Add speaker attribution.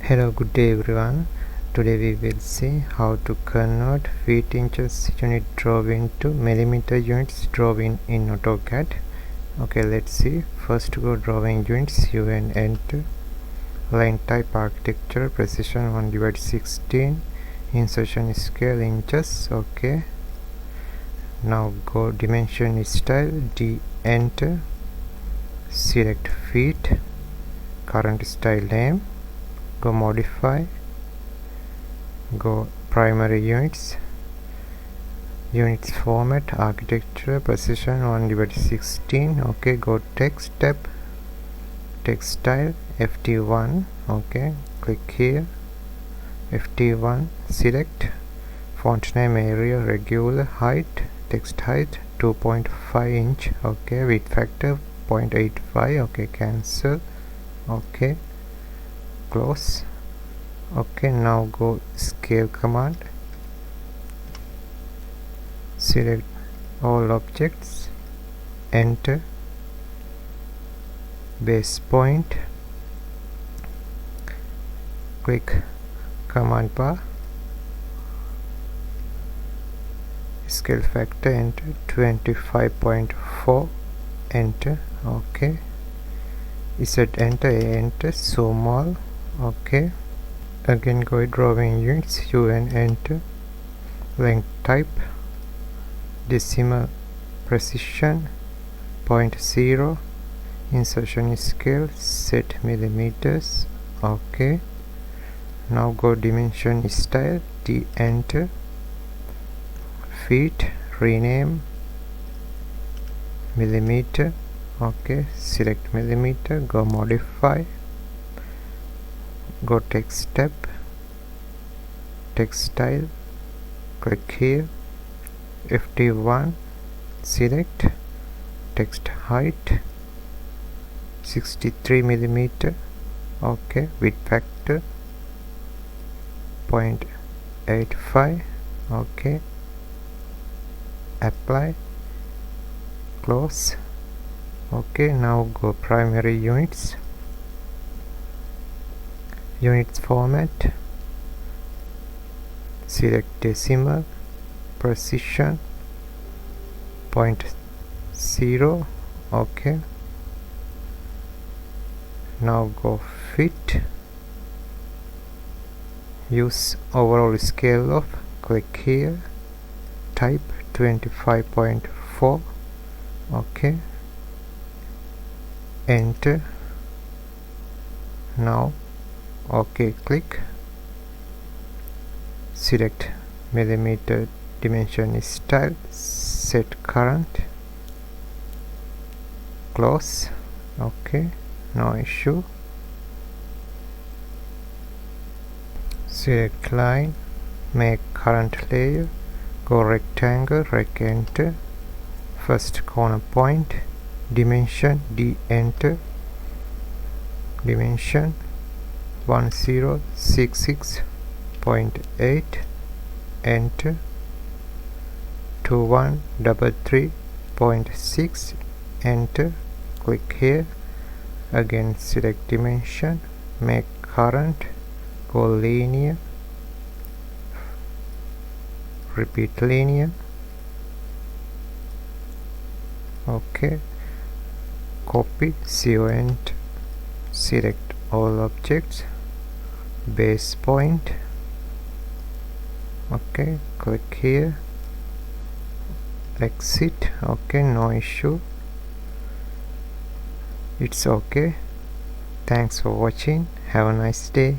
Speaker 1: Hello, good day everyone. Today we will see how to convert feet inches unit drawing to millimeter units drawing in AutoCAD. Okay, let's see. First go drawing units, you and enter. Line type architecture, precision 1/16, insertion scale inches. Okay. Now go dimension style, D enter. Select feet, current style name. Go modify, go primary units format, architecture, precision 1/16. Okay, go text tab, text style ft1. Okay, click here, ft1, select font name, area, regular, height, text height 2.5 inch. Okay, width factor 0.85. okay, cancel. Okay, close. Okay, now go scale command, select all objects, enter, base point, click command bar, scale factor, enter 25.4, enter. Okay, set enter, enter, zoom all. Okay, again go drawing units, you and enter. Length type decimal, precision 0.0, insertion scale set millimeters. Okay, now go dimension style, D enter. Feet rename millimeter. Okay, select millimeter, go modify, go text tab, text style, click here, ft1, select text height 63 millimeter. Okay, width factor 0.85. okay, apply, close. Okay, now go primary units format, select decimal, precision 0.0. okay, now go fit, use overall scale of, click here, type 25.4. okay, enter. Now okay, click, select millimeter dimension style, set current, close. Okay, no issue. Select line, make current layer, go rectangle, rec enter, first corner point, dimension, D enter, dimension 1066.8, enter, 2133.6, enter, click here, again select dimension, make current, go linear, repeat linear. Okay, copy, and select all objects, base point. Okay, click here, exit. Okay, no issue, it's okay. Thanks for watching, have a nice day.